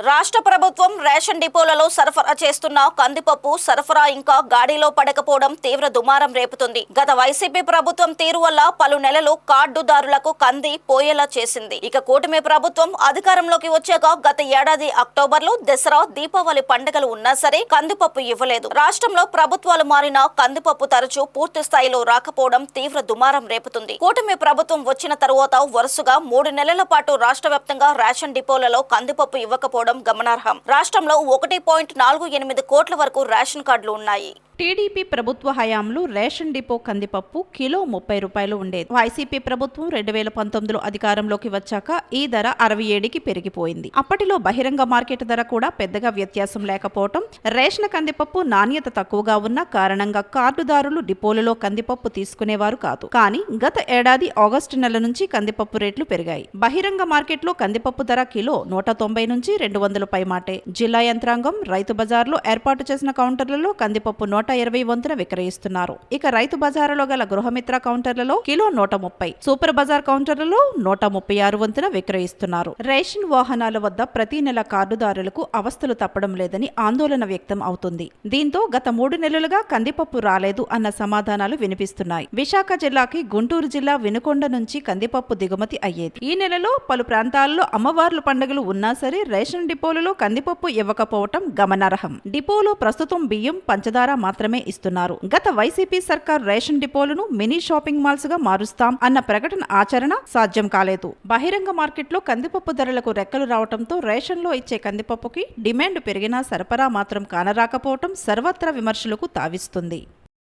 రాష్ట్ర ప్రభుత్వం రేషన్ డిపోలలో సరఫరా చేస్తున్న కందిపప్పు సరఫరా ఇంకా గాడిలో పడకపోవడం తీవ్ర దుమారం రేపుతుంది. గత వైసీపీ ప్రభుత్వం తీరు వల్ల పలు నెలలు కార్డుదారులకు కంది పోయేలా చేసింది. ఇక కూటమి ప్రభుత్వం అధికారంలోకి వచ్చాక గత ఏడాది అక్టోబర్లో దసరా, దీపావళి పండుగలు ఉన్నా సరే కందిపప్పు ఇవ్వలేదు. రాష్ట్రంలో ప్రభుత్వాలు మారినా కందిపప్పు తరచూ పూర్తి స్థాయిలో రాకపోవడం తీవ్ర దుమారం రేపుతుంది. కూటమి ప్రభుత్వం వచ్చిన తరువాత వరుసగా 3 నెలల పాటు రాష్ట్ర వ్యాప్తంగా రేషన్ డిపోలలో కందిపప్పు ఇవ్వకపోవడం గమనార్హం. రాష్ట్రంలో 1.48 కోట్ల వరకు రేషన్ కార్డులు ఉన్నాయి. టీడీపీ ప్రభుత్వ హయాంలో రేషన్ డిపో కందిపప్పు కిలో 30 రూపాయలు ఉండేది. వైసీపీ ప్రభుత్వం 2019లో అధికారంలోకి వచ్చాక ఈ ధర 67కి పెరిగిపోయింది. అప్పటిలో బహిరంగ మార్కెట్ ధర కూడా పెద్దగా వ్యత్యాసం లేకపోవడం, రేషన్ కందిపప్పు నాణ్యత తక్కువగా ఉన్న కారణంగా కార్డుదారులు డిపోలలో కందిపప్పు తీసుకునేవారు కాదు. కానీ గత ఏడాది ఆగస్టు నెల నుంచి కందిపప్పు రేట్లు పెరిగాయి. బహిరంగ మార్కెట్లో కందిపప్పు ధర కిలో 190 నుంచి 200 పైమాటే. జిల్లా యంత్రాంగం రైతు బజార్లో ఏర్పాటు చేసిన కౌంటర్లలో కందిపప్పు 120 వంతున విక్రయిస్తున్నారు. ఇక రైతు బజారులో గల గృహమిత్ర కౌంటర్లలో కిలో 130, సూపర్ బజార్ కౌంటర్లలో 136 వంతున విక్రయిస్తున్నారు. రేషన్ వాహనాల వద్ద ప్రతి నెల కార్డుదారులకు అవస్థలు తప్పడం లేదని ఆందోళన వ్యక్తం అవుతుంది. దీంతో గత 3 నెలలుగా కందిపప్పు రాలేదు అన్న సమాధానాలు వినిపిస్తున్నాయి. విశాఖ జిల్లాకి గుంటూరు జిల్లా వినుకొండ నుంచి కందిపప్పు దిగుమతి అయ్యేది. ఈ నెలలో పలు ప్రాంతాల్లో అమ్మవార్ల పండుగలు ఉన్నా సరే రేషన్ డిపోలలో కందిపప్పు ఇవ్వకపోవటం గమనార్హం. డిపోలో ప్రస్తుతం బియ్యం, పంచదార మాత్రమే ఇస్తున్నారు. గత వైసీపీ సర్కార్ రేషన్ డిపోలను మినీ షాపింగ్ మాల్స్ గా మారుస్తాం అన్న ప్రకటన ఆచరణ సాధ్యం కాలేదు. బహిరంగ మార్కెట్లో కందిపప్పు ధరలకు రెక్కలు రావడంతో రేషన్లో ఇచ్చే కందిపప్పుకి డిమాండ్ పెరిగినా సరఫరా మాత్రం కానరాకపోవటం సర్వత్రా విమర్శలకు తావిస్తుంది.